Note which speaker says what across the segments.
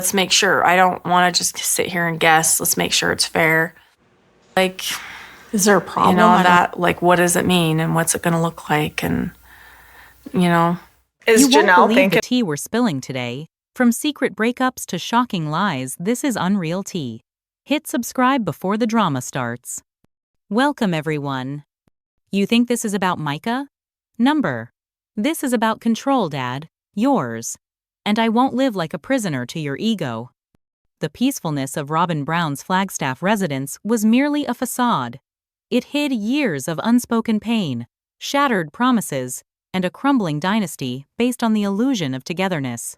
Speaker 1: Let's make sure. I don't want to just sit here and guess. Let's make sure it's fair. Like,
Speaker 2: is there a problem?
Speaker 1: What does it mean and what's it going to look like? And,
Speaker 3: Is Janelle won't believe the tea we're spilling today. From secret breakups to shocking lies, this is Unreal Tea. Hit subscribe before the drama starts. Welcome, everyone. You think this is about Micah? This is about control, Dad. Yours. And I won't live like a prisoner to your ego. The peacefulness of Robyn Brown's Flagstaff residence was merely a facade. It hid years of unspoken pain, shattered promises, and a crumbling dynasty based on the illusion of togetherness.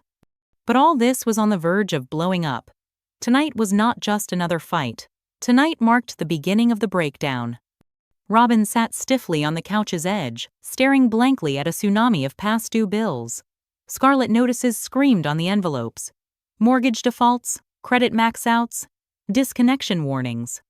Speaker 3: But all this was on the verge of blowing up. Tonight was not just another fight. Tonight marked the beginning of the breakdown. Robyn sat stiffly on the couch's edge, staring blankly at a tsunami of past due bills. Scarlet notices screamed on the envelopes. Mortgage defaults, credit max-outs, disconnection warnings.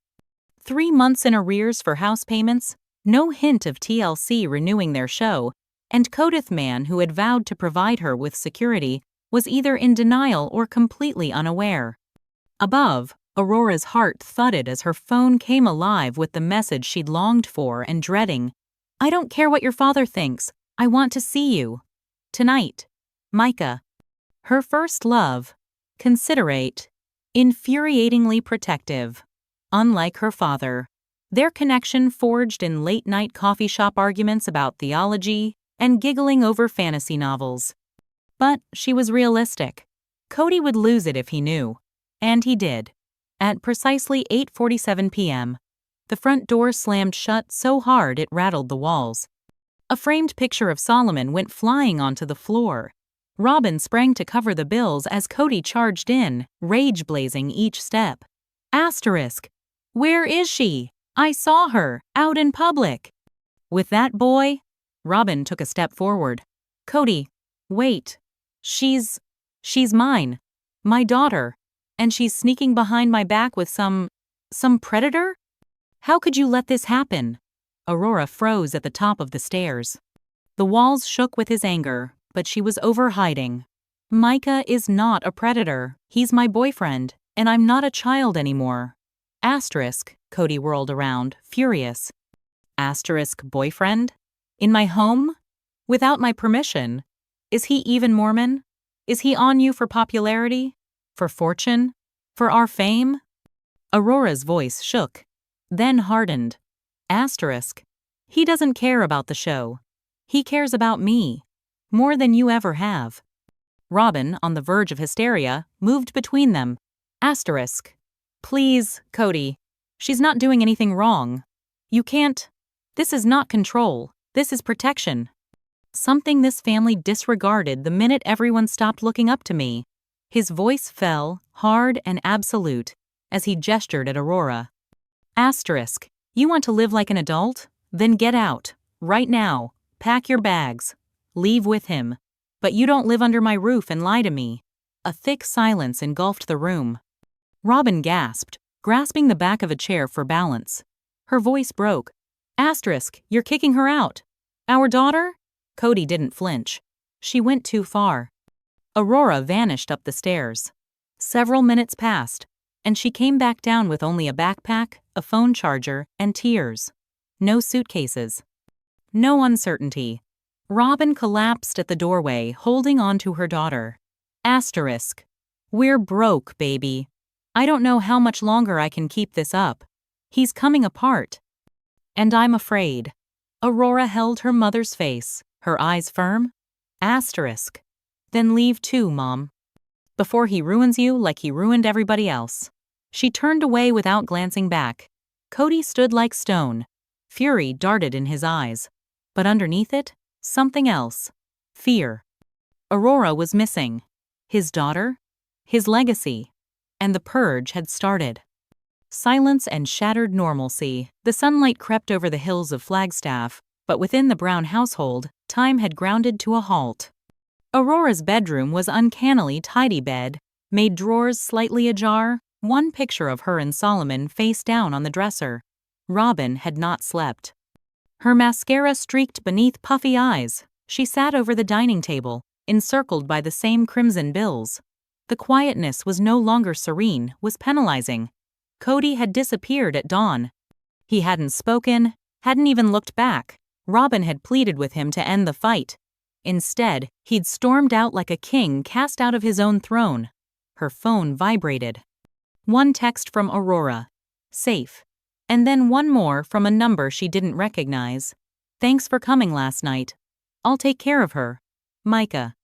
Speaker 3: 3 months in arrears for house payments, no hint of TLC renewing their show, and Kodith man who had vowed to provide her with security was either in denial or completely unaware. Above, Aurora's heart thudded as her phone came alive with the message she'd longed for and dreading. I don't care what your father thinks. I want to see you. Tonight. Micah. Her first love. Considerate. Infuriatingly protective. Unlike her father. Their connection forged in late-night coffee shop arguments about theology and giggling over fantasy novels. But she was realistic. Cody would lose it if he knew. And he did. At precisely 8:47 p.m., the front door slammed shut so hard it rattled the walls. A framed picture of Solomon went flying onto the floor. Robyn sprang to cover the bills as Cody charged in, rage-blazing each step. Asterisk. Where is she? I saw her, out in public. With that boy? Robyn took a step forward. Cody, wait. She's mine. My daughter. And she's sneaking behind my back with some predator? How could you let this happen? Aurora froze at the top of the stairs. The walls shook with his anger, but she was over-hiding. Micah is not a predator. He's my boyfriend, and I'm not a child anymore. Asterisk, Cody whirled around, furious. Asterisk boyfriend? In my home? Without my permission? Is he even Mormon? Is he on you for popularity? For fortune? For our fame? Aurora's voice shook, then hardened. Asterisk. He doesn't care about the show. He cares about me. More than you ever have. Robyn, on the verge of hysteria, moved between them. Asterisk. Please, Cody. She's not doing anything wrong. You can't. This is not control. This is protection. Something this family disregarded the minute everyone stopped looking up to me. His voice fell, hard and absolute, as he gestured at Aurora. Asterisk. You want to live like an adult? Then get out. Right now. Pack your bags. Leave with him. But you don't live under my roof and lie to me. A thick silence engulfed the room. Robyn gasped, grasping the back of a chair for balance. Her voice broke. Asterisk. You're kicking her out. Our daughter? Cody didn't flinch. She went too far. Aurora vanished up the stairs. Several minutes passed, and she came back down with only a backpack, a phone charger, and tears. No suitcases. No uncertainty. Robyn collapsed at the doorway, holding on to her daughter. Asterisk. We're broke, baby. I don't know how much longer I can keep this up. He's coming apart. And I'm afraid. Aurora held her mother's face, her eyes firm. Asterisk. Then leave too, Mom. Before he ruins you like he ruined everybody else. She turned away without glancing back. Cody stood like stone. Fury darted in his eyes. But underneath it, something else. Fear. Aurora was missing. His daughter? His legacy. And the purge had started. Silence and shattered normalcy. The sunlight crept over the hills of Flagstaff, but within the Brown household, time had grounded to a halt. Aurora's bedroom was uncannily tidy bed, made drawers slightly ajar, one picture of her and Solomon face down on the dresser. Robyn had not slept. Her mascara streaked beneath puffy eyes. She sat over the dining table, encircled by the same crimson bills. The quietness was no longer serene, was penalizing. Kody had disappeared at dawn. He hadn't spoken, hadn't even looked back. Robyn had pleaded with him to end the fight. Instead, he'd stormed out like a king cast out of his own throne. Her phone vibrated. One text from Aurora. Safe. And then one more from a number she didn't recognize. Thanks for coming last night. I'll take care of her. Micah.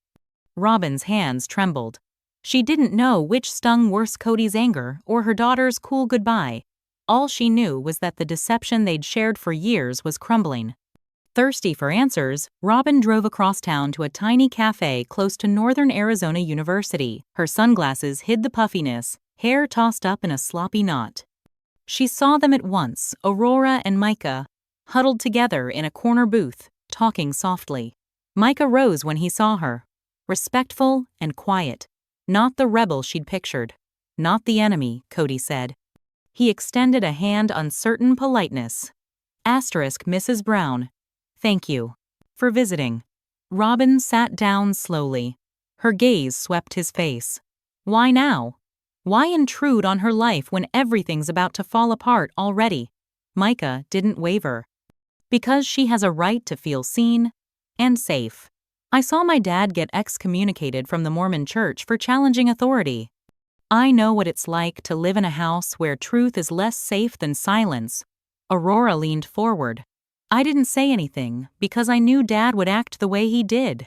Speaker 3: Robyn's hands trembled. She didn't know which stung worse, Kody's anger or her daughter's cool goodbye. All she knew was that the deception they'd shared for years was crumbling. Thirsty for answers, Robyn drove across town to a tiny cafe close to Northern Arizona University. Her sunglasses hid the puffiness, hair tossed up in a sloppy knot. She saw them at once, Aurora and Micah, huddled together in a corner booth, talking softly. Micah rose when he saw her, respectful and quiet. Not the rebel she'd pictured. Not the enemy, Kody said. He extended a hand, uncertain politeness. Asterisk Mrs. Brown. Thank you. For visiting. Robyn sat down slowly. Her gaze swept his face. Why now? Why intrude on her life when everything's about to fall apart already? Micah didn't waver. Because she has a right to feel seen and safe. I saw my dad get excommunicated from the Mormon Church for challenging authority. I know what it's like to live in a house where truth is less safe than silence. Aurora leaned forward. I didn't say anything because I knew Dad would act the way he did.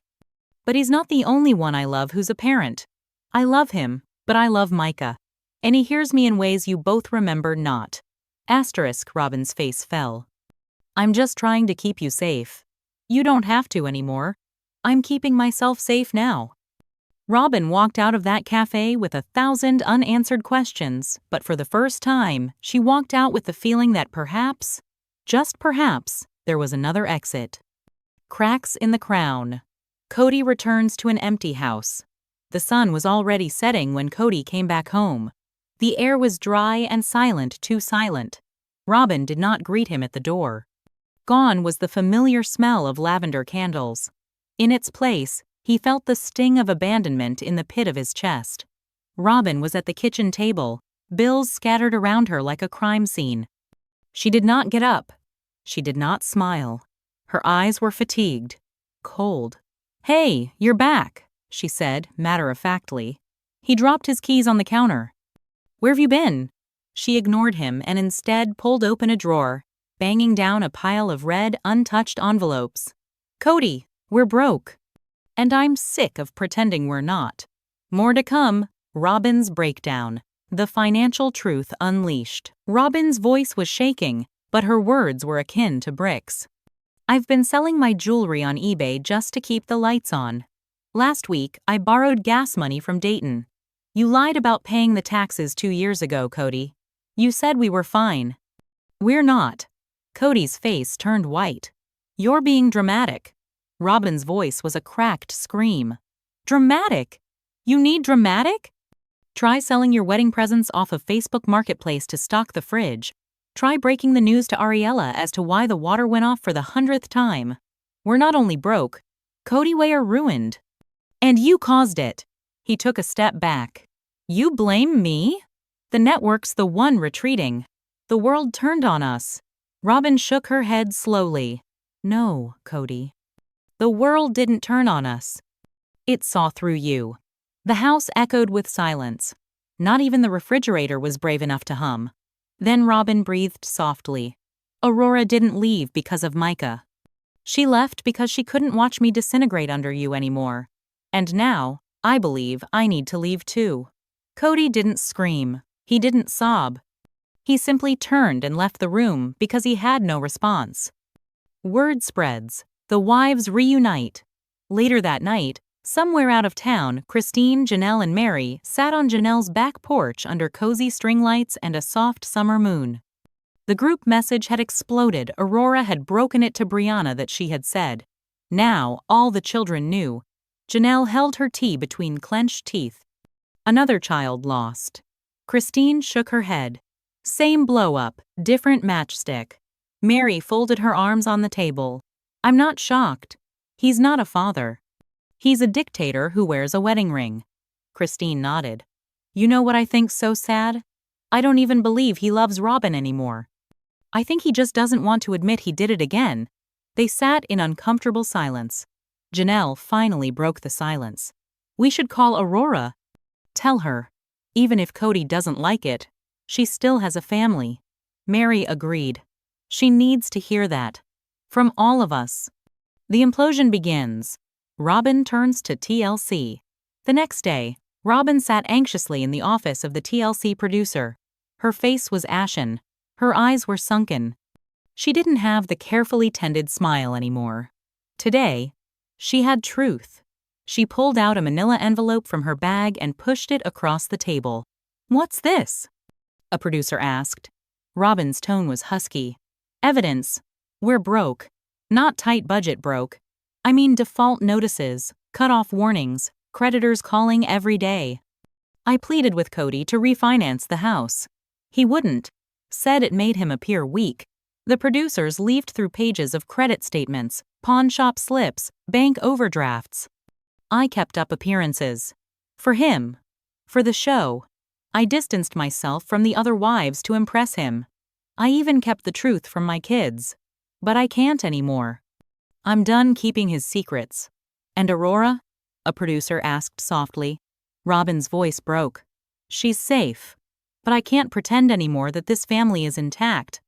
Speaker 3: But he's not the only one I love who's a parent. I love him, but I love Micah. And he hears me in ways you both remember not. Asterisk Robyn's face fell. I'm just trying to keep you safe. You don't have to anymore. I'm keeping myself safe now. Robyn walked out of that cafe with 1,000 unanswered questions, but for the first time, she walked out with the feeling that perhaps, just perhaps, there was another exit. Cracks in the crown. Kody returns to an empty house. The sun was already setting when Kody came back home. The air was dry and silent, too silent. Robyn did not greet him at the door. Gone was the familiar smell of lavender candles. In its place, he felt the sting of abandonment in the pit of his chest. Robyn was at the kitchen table, bills scattered around her like a crime scene. She did not get up. She did not smile. Her eyes were fatigued, cold. Hey, you're back, she said, matter-of-factly. He dropped his keys on the counter. Where've you been? She ignored him and instead pulled open a drawer, banging down a pile of red, untouched envelopes. Kody, we're broke. And I'm sick of pretending we're not. More to come. Robyn's breakdown. The financial truth unleashed. Robyn's voice was shaking, but her words were akin to bricks. I've been selling my jewelry on eBay just to keep the lights on. Last week, I borrowed gas money from Dayton. You lied about paying the taxes 2 years ago, Kody. You said we were fine. We're not. Kody's face turned white. You're being dramatic. Robyn's voice was a cracked scream. Dramatic? You need dramatic? Try selling your wedding presents off of Facebook Marketplace to stock the fridge. Try breaking the news to Ariella as to why the water went off for the 100th time. We're not only broke, Kody, we're ruined. And you caused it. He took a step back. You blame me? The network's the one retreating. The world turned on us. Robyn shook her head slowly. No, Kody. The world didn't turn on us. It saw through you. The house echoed with silence. Not even the refrigerator was brave enough to hum. Then Robyn breathed softly. Aurora didn't leave because of Micah. She left because she couldn't watch me disintegrate under you anymore. And now, I believe I need to leave too. Kody didn't scream. He didn't sob. He simply turned and left the room because he had no response. Word spreads. The wives reunite. Later that night, somewhere out of town, Christine, Janelle, and Meri sat on Janelle's back porch under cozy string lights and a soft summer moon. The group message had exploded. Aurora had broken it to Brianna that she had said. Now, all the children knew. Janelle held her tea between clenched teeth. Another child lost. Christine shook her head. Same blow-up, different matchstick. Meri folded her arms on the table. I'm not shocked. He's not a father. He's a dictator who wears a wedding ring. Christine nodded. You know what I think's so sad? I don't even believe he loves Robyn anymore. I think he just doesn't want to admit he did it again. They sat in uncomfortable silence. Janelle finally broke the silence. We should call Aurora. Tell her. Even if Kody doesn't like it, she still has a family. Meri agreed. She needs to hear that. From all of us. The implosion begins. Robyn turns to TLC. The next day, Robyn sat anxiously in the office of the TLC producer. Her face was ashen. Her eyes were sunken. She didn't have the carefully tended smile anymore. Today, she had truth. She pulled out a manila envelope from her bag and pushed it across the table. What's this? A producer asked. Robyn's tone was husky. Evidence. We're broke. Not tight budget broke. I mean default notices, cut-off warnings, creditors calling every day. I pleaded with Kody to refinance the house. He wouldn't. Said it made him appear weak. The producers leafed through pages of credit statements, pawnshop slips, bank overdrafts. I kept up appearances. For him. For the show. I distanced myself from the other wives to impress him. I even kept the truth from my kids. But I can't anymore. I'm done keeping his secrets. And Aurora? A producer asked softly. Robyn's voice broke. She's safe. But I can't pretend anymore that this family is intact.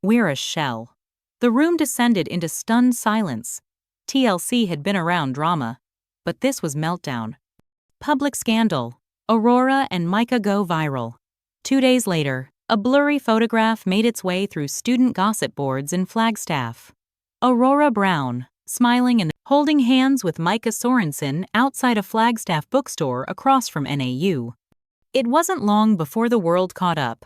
Speaker 3: We're a shell. The room descended into stunned silence. TLC had been around drama. But this was meltdown. Public scandal. Aurora and Micah go viral. 2 days later, a blurry photograph made its way through student gossip boards in Flagstaff. Aurora Brown, smiling and holding hands with Micah Sorensen outside a Flagstaff bookstore across from NAU. It wasn't long before the world caught up.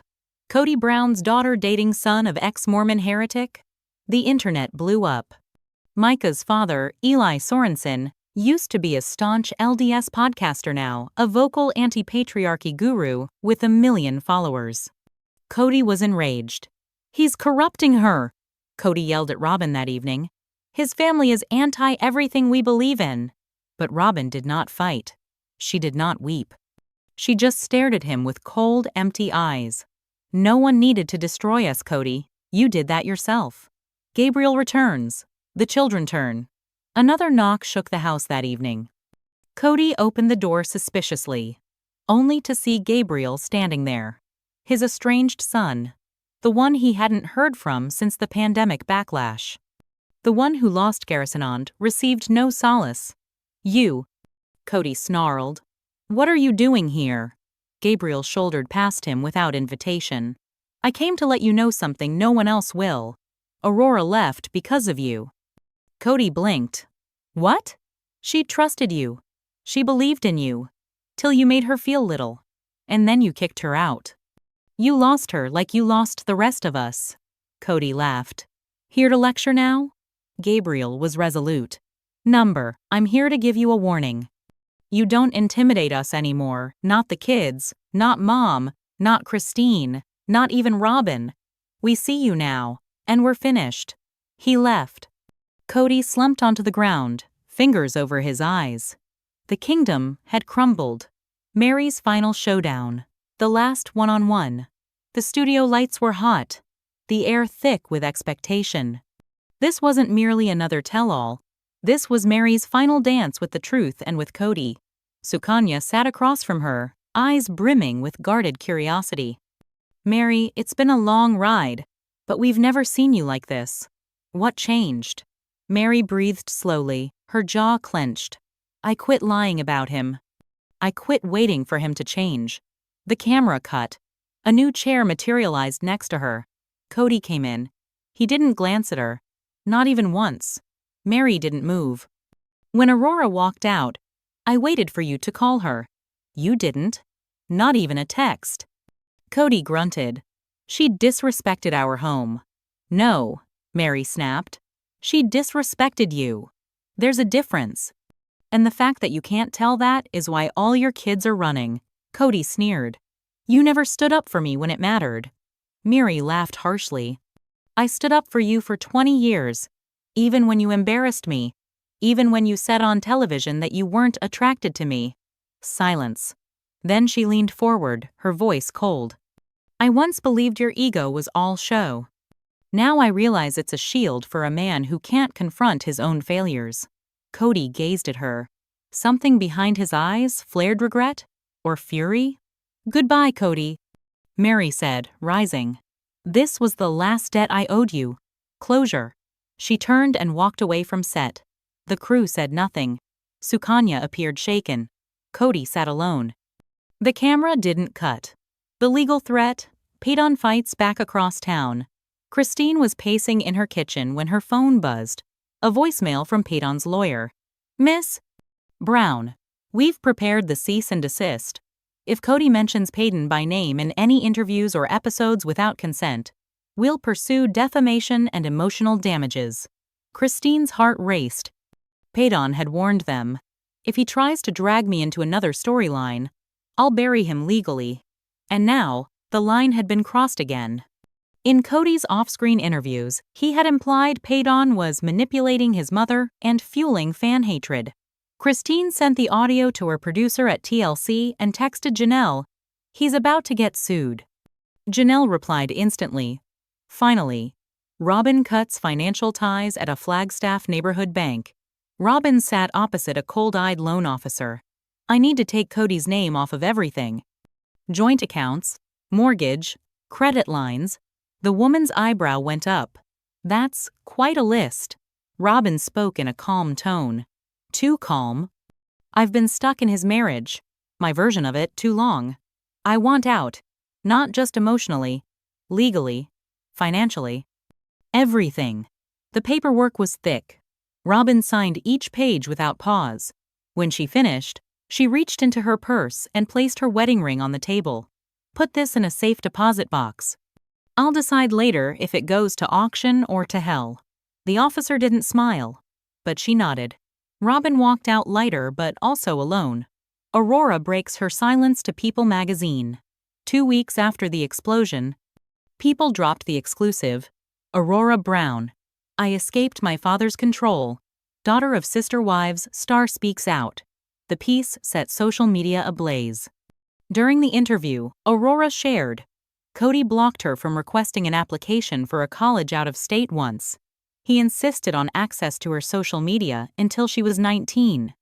Speaker 3: Cody Brown's daughter dating son of ex-Mormon heretic? The internet blew up. Micah's father, Eli Sorensen, used to be a staunch LDS podcaster now, a vocal anti-patriarchy guru with 1 million followers. Kody was enraged. He's corrupting her, Kody yelled at Robyn that evening. His family is anti-everything we believe in. But Robyn did not fight. She did not weep. She just stared at him with cold, empty eyes. No one needed to destroy us, Kody. You did that yourself. Gabriel returns. The children turn. Another knock shook the house that evening. Kody opened the door suspiciously, only to see Gabriel standing there. His estranged son. The one he hadn't heard from since the pandemic backlash. The one who lost Garrisonant received no solace. You, Kody snarled. What are you doing here? Gabriel shouldered past him without invitation. I came to let you know something no one else will. Aurora left because of you. Kody blinked. What? She trusted you. She believed in you. Till you made her feel little. And then you kicked her out. You lost her like you lost the rest of us. Kody laughed. Here to lecture now? Gabriel was resolute. Number, I'm here to give you a warning. You don't intimidate us anymore, not the kids, not Mom, not Christine, not even Robyn. We see you now, and we're finished. He left. Kody slumped onto the ground, fingers over his eyes. The kingdom had crumbled. Meri's final showdown. The last one-on-one. The studio lights were hot. The air thick with expectation. This wasn't merely another tell-all. This was Meri's final dance with the truth and with Kody. Sukanya sat across from her, eyes brimming with guarded curiosity. Meri, it's been a long ride, but we've never seen you like this. What changed? Meri breathed slowly, her jaw clenched. I quit lying about him. I quit waiting for him to change. The camera cut. A new chair materialized next to her. Kody came in. He didn't glance at her. Not even once. Meri didn't move. When Aurora walked out, I waited for you to call her. You didn't. Not even a text. Kody grunted. She disrespected our home. No, Meri snapped. She disrespected you. There's a difference. And the fact that you can't tell that is why all your kids are running. Kody sneered. You never stood up for me when it mattered. Meri laughed harshly. I stood up for you for 20 years. Even when you embarrassed me. Even when you said on television that you weren't attracted to me. Silence. Then she leaned forward, her voice cold. I once believed your ego was all show. Now I realize it's a shield for a man who can't confront his own failures. Cody gazed at her. Something behind his eyes flared regret? Or fury? Goodbye, Cody, Meri said, rising. This was the last debt I owed you. Closure. She turned and walked away from set. The crew said nothing. Sukanya appeared shaken. Cody sat alone. The camera didn't cut. The legal threat, paid-on fights back across town. Christine was pacing in her kitchen when her phone buzzed. A voicemail from Paydon's lawyer. Miss Brown, we've prepared the cease and desist. If Cody mentions Paydon by name in any interviews or episodes without consent, we'll pursue defamation and emotional damages. Christine's heart raced. Paydon had warned them. If he tries to drag me into another storyline, I'll bury him legally. And now, the line had been crossed again. In Cody's off-screen interviews, he had implied Paydon was manipulating his mother and fueling fan hatred. Christine sent the audio to her producer at TLC and texted Janelle, "He's about to get sued." Janelle replied instantly. Finally, Robyn cuts financial ties at a Flagstaff neighborhood bank. Robyn sat opposite a cold-eyed loan officer. I need to take Cody's name off of everything. Joint accounts, mortgage, credit lines. The woman's eyebrow went up. That's quite a list. Robyn spoke in a calm tone. Too calm. I've been stuck in his marriage, my version of it, too long. I want out, not just emotionally, legally, financially. Everything. The paperwork was thick. Robyn signed each page without pause. When she finished, she reached into her purse and placed her wedding ring on the table. Put this in a safe deposit box. I'll decide later if it goes to auction or to hell. The officer didn't smile, but she nodded. Robyn walked out lighter but also alone. Aurora breaks her silence to People magazine. 2 weeks after the explosion, People dropped the exclusive. Aurora Brown. I escaped my father's control. Daughter of Sister Wives, star speaks out. The piece set social media ablaze. During the interview, Aurora shared, Cody blocked her from requesting an application for a college out of state once. He insisted on access to her social media until she was 19.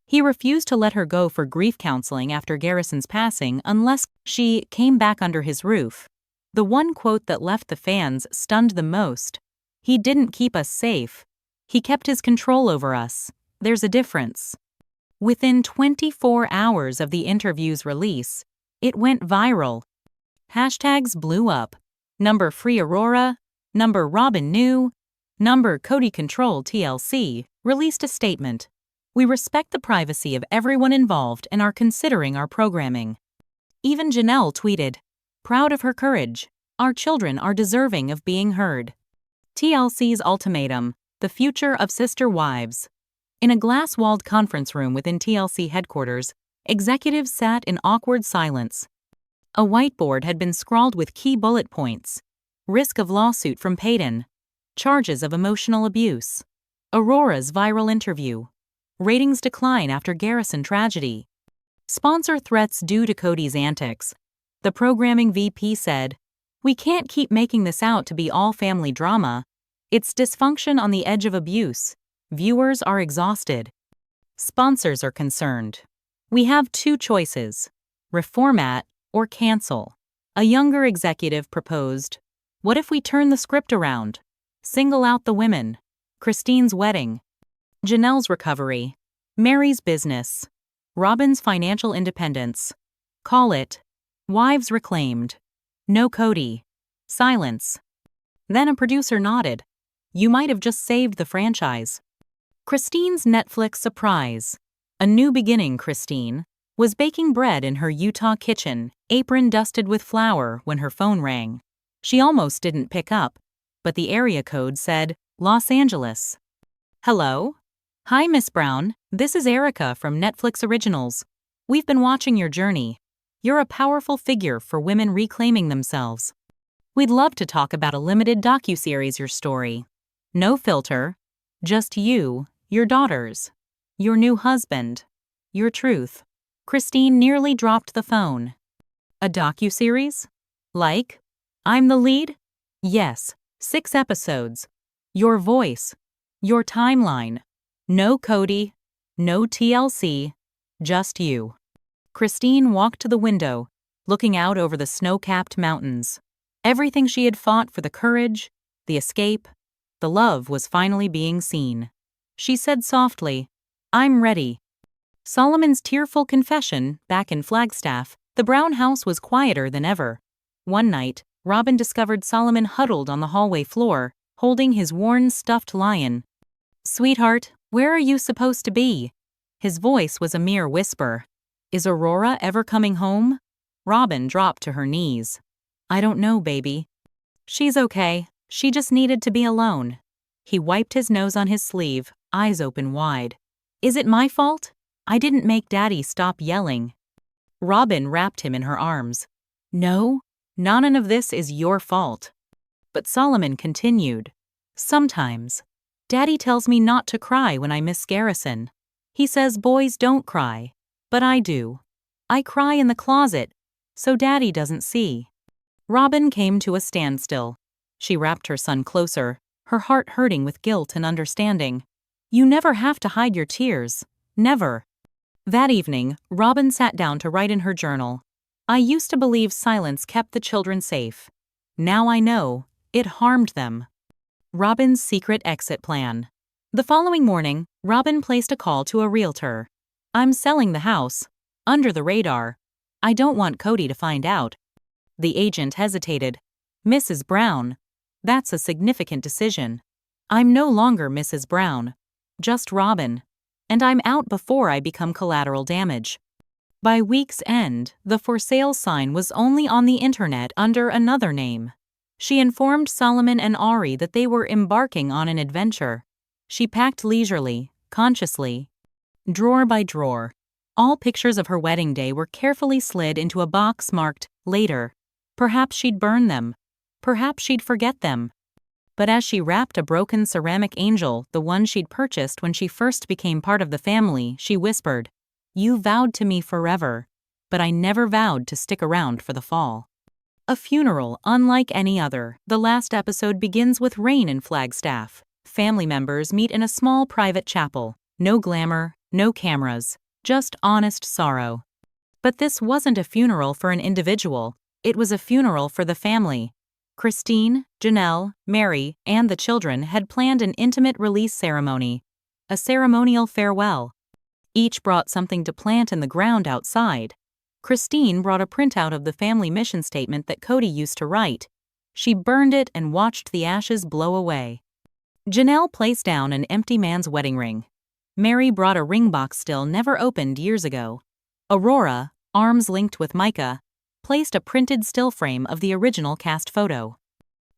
Speaker 3: He refused to let her go for grief counseling after Garrison's passing unless she came back under his roof. The one quote that left the fans stunned the most. He didn't keep us safe. He kept his control over us. There's a difference. Within 24 hours of the interview's release, it went viral. Hashtags blew up. Number Free Aurora, number Robyn New, number Cody Control TLC released a statement. We respect the privacy of everyone involved and are considering our programming. Even Janelle tweeted, proud of her courage. Our children are deserving of being heard. TLC's ultimatum, the future of Sister Wives. In a glass-walled conference room within TLC headquarters, executives sat in awkward silence. A whiteboard had been scrawled with key bullet points. Risk of lawsuit from Paydon. Charges of emotional abuse. Aurora's viral interview. Ratings decline after Garrison tragedy. Sponsor threats due to Cody's antics. The programming VP said, we can't keep making this out to be all family drama. It's dysfunction on the edge of abuse. Viewers are exhausted. Sponsors are concerned. We have 2 choices, reformat or cancel. A younger executive proposed, what if we turn the script around? Single out the women. Christine's wedding. Janelle's recovery. Meri's business. Robyn's financial independence. Call it Wives Reclaimed. No Cody. Silence. Then a producer nodded. You might have just saved the franchise. Christine's Netflix surprise. A new beginning, Christine was baking bread in her Utah kitchen, apron dusted with flour, when her phone rang. She almost didn't pick up, but the area code said, Los Angeles. Hello? Hi, Miss Brown. This is Erica from Netflix Originals. We've been watching your journey. You're a powerful figure for women reclaiming themselves. We'd love to talk about a limited docuseries, your story. No filter. Just you, your daughters, your new husband, your truth. Christine nearly dropped the phone. A docuseries? Like? I'm the lead? Yes, 6 episodes. Your voice. Your timeline. No Cody. No TLC. Just you. Christine walked to the window, looking out over the snow-capped mountains. Everything she had fought for, the courage, the escape, the love, was finally being seen. She said softly, "I'm ready." Solomon's tearful confession, back in Flagstaff, the Brown house was quieter than ever. One night, Robyn discovered Solomon huddled on the hallway floor, holding his worn stuffed lion. "Sweetheart, where are you supposed to be?" His voice was a mere whisper. "Is Aurora ever coming home?" Robyn dropped to her knees. "I don't know, baby." "She's okay. She just needed to be alone." He wiped his nose on his sleeve, eyes open wide. "Is it my fault? I didn't make Daddy stop yelling." Robyn wrapped him in her arms. "No, none of this is your fault." But Solomon continued. "Sometimes. Daddy tells me not to cry when I miss Garrison. He says boys don't cry, but I do. I cry in the closet, so Daddy doesn't see." Robyn came to a standstill. She wrapped her son closer, her heart hurting with guilt and understanding. "You never have to hide your tears. Never." That evening, Robyn sat down to write in her journal. "I used to believe silence kept the children safe. Now I know it harmed them." Robyn's secret exit plan. The following morning, Robyn placed a call to a realtor. "I'm selling the house. Under the radar. I don't want Cody to find out." The agent hesitated. "Mrs. Brown. That's a significant decision." "I'm no longer Mrs. Brown. Just Robyn. And I'm out before I become collateral damage." By week's end, the for sale sign was only on the internet under another name. She informed Solomon and Ari that they were embarking on an adventure. She packed leisurely, consciously. Drawer by drawer, all pictures of her wedding day were carefully slid into a box marked "Later." Perhaps she'd burn them. Perhaps she'd forget them. But as she wrapped a broken ceramic angel, the one she'd purchased when she first became part of the family, she whispered, "You vowed to me forever, but I never vowed to stick around for the fall." A funeral unlike any other. The last episode begins with rain in Flagstaff. Family members meet in a small private chapel. No glamour, no cameras, just honest sorrow. But this wasn't a funeral for an individual. It was a funeral for the family. Christine, Janelle, Meri, and the children had planned an intimate release ceremony, a ceremonial farewell. Each brought something to plant in the ground outside. Christine brought a printout of the family mission statement that Cody used to write. She burned it and watched the ashes blow away. Janelle placed down an empty man's wedding ring. Meri brought a ring box still never opened years ago. Aurora, arms linked with Micah, placed a printed still frame of the original cast photo.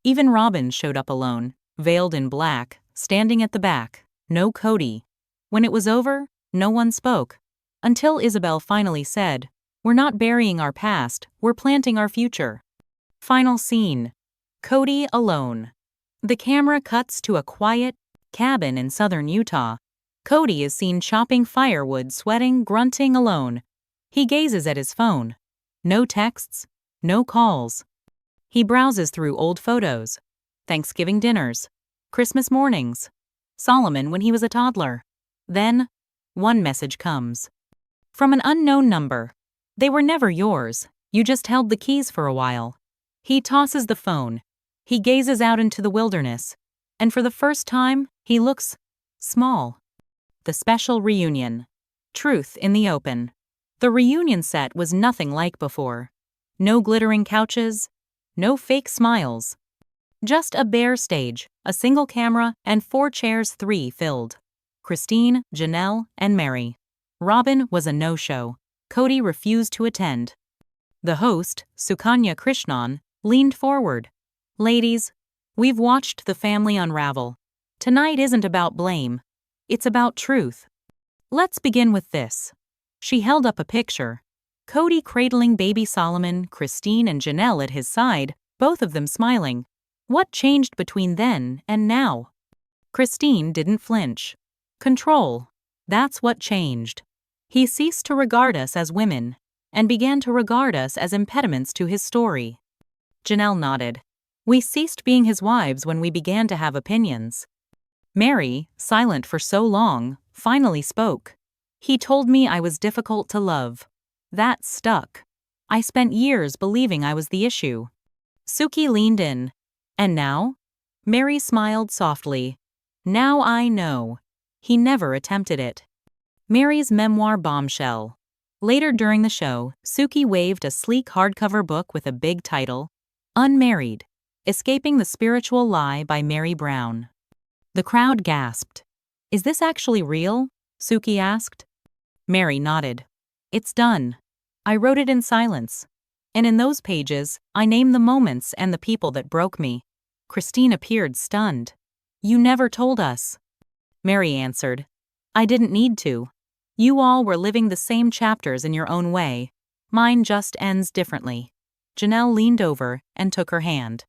Speaker 3: Even Robyn showed up alone, veiled in black, standing at the back. No Cody. When it was over, no one spoke. Until Isabel finally said, "We're not burying our past, we're planting our future." Final scene. Cody alone. The camera cuts to a quiet cabin in southern Utah. Cody is seen chopping firewood, sweating, grunting alone. He gazes at his phone. No texts, no calls. He browses through old photos, Thanksgiving dinners, Christmas mornings, Solomon when he was a toddler. Then, one message comes. From an unknown number. "They were never yours. You just held the keys for a while." He tosses the phone. He gazes out into the wilderness. And for the first time, he looks small. The special reunion. Truth in the open. The reunion set was nothing like before. No glittering couches, no fake smiles. Just a bare stage, a single camera, and 4 chairs, 3 filled. Christine, Janelle, and Meri. Robyn was a no-show. Cody refused to attend. The host, Sukanya Krishnan, leaned forward. "Ladies, we've watched the family unravel. Tonight isn't about blame. It's about truth. Let's begin with this." She held up a picture. Cody cradling baby Solomon, Christine and Janelle at his side, both of them smiling. What changed between then and now? Christine didn't flinch. Control. That's what changed. He ceased to regard us as women and began to regard us as impediments to his story. Janelle nodded. We ceased being his wives when we began to have opinions. Meri, silent for so long, finally spoke. He told me I was difficult to love. That stuck. I spent years believing I was the issue. Suki leaned in. And now? Meri smiled softly. Now I know. He never attempted it. Meri's memoir Bombshell. Later during the show, Suki waved a sleek hardcover book with a big title, Unmarried, Escaping the Spiritual Lie by Cody Brown. The crowd gasped. Is this actually real? Suki asked. Meri nodded. It's done. I wrote it in silence. And in those pages, I named the moments and the people that broke me. Christine appeared stunned. You never told us. Meri answered. I didn't need to. You all were living the same chapters in your own way. Mine just ends differently. Janelle leaned over and took her hand.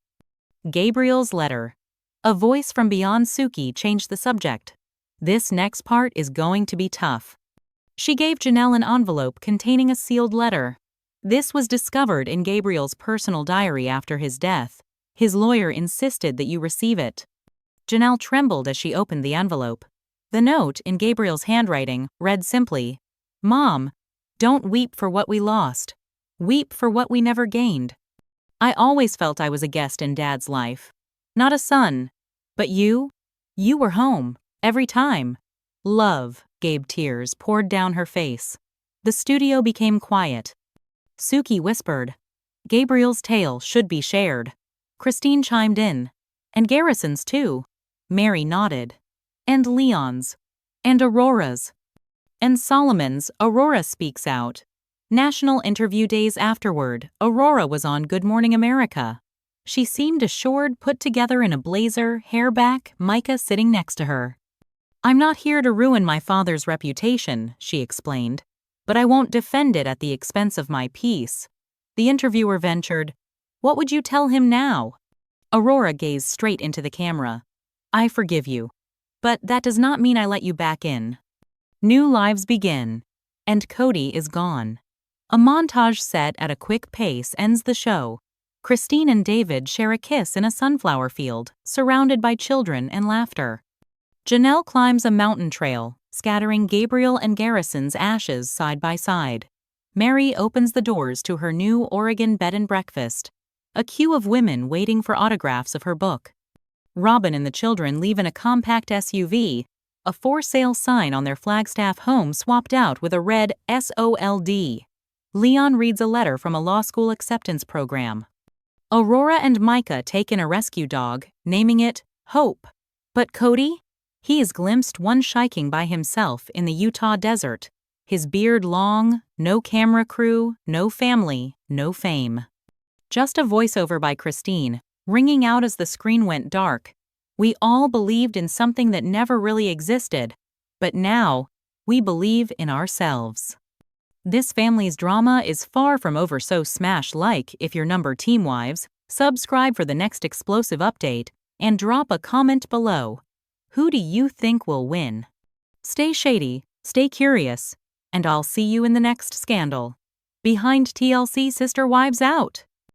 Speaker 3: Gabriel's letter. A voice from beyond Suki changed the subject. This next part is going to be tough. She gave Janelle an envelope containing a sealed letter. This was discovered in Gabriel's personal diary after his death. His lawyer insisted that you receive it. Janelle trembled as she opened the envelope. The note, in Gabriel's handwriting, read simply, Mom, don't weep for what we lost. Weep for what we never gained. I always felt I was a guest in Dad's life. Not a son. But you were home, every time. Love, Gabe tears poured down her face. The studio became quiet. Suki whispered, Gabriel's tale should be shared. Christine chimed in. And Garrison's too. Meri nodded. And Leon's. And Aurora's. And Solomon's. Aurora speaks out. National interview days afterward, Aurora was on Good Morning America. She seemed assured, put together in a blazer, hair back, Micah sitting next to her. I'm not here to ruin my father's reputation, she explained, but I won't defend it at the expense of my peace. The interviewer ventured, What would you tell him now? Aurora gazed straight into the camera. I forgive you. But that does not mean I let you back in. New lives begin. And Kody is gone. A montage set at a quick pace ends the show. Christine and David share a kiss in a sunflower field, surrounded by children and laughter. Janelle climbs a mountain trail, scattering Gabriel and Garrison's ashes side by side. Meri opens the doors to her new Oregon bed and breakfast, a queue of women waiting for autographs of her book. Robyn and the children leave in a compact SUV, a for-sale sign on their Flagstaff home swapped out with a red SOLD. Leon reads a letter from a law school acceptance program. Aurora and Micah take in a rescue dog, naming it Hope. But Kody? He is glimpsed one shiking by himself in the Utah desert. His beard long, no camera crew, no family, no fame. Just a voiceover by Christine, ringing out as the screen went dark. We all believed in something that never really existed, but now we believe in ourselves. This family's drama is far from over so smash-like if you're number Team Wives. Subscribe for the next explosive update and drop a comment below. Who do you think will win? Stay shady, stay curious, and I'll see you in the next scandal. Behind TLC Sister Wives out!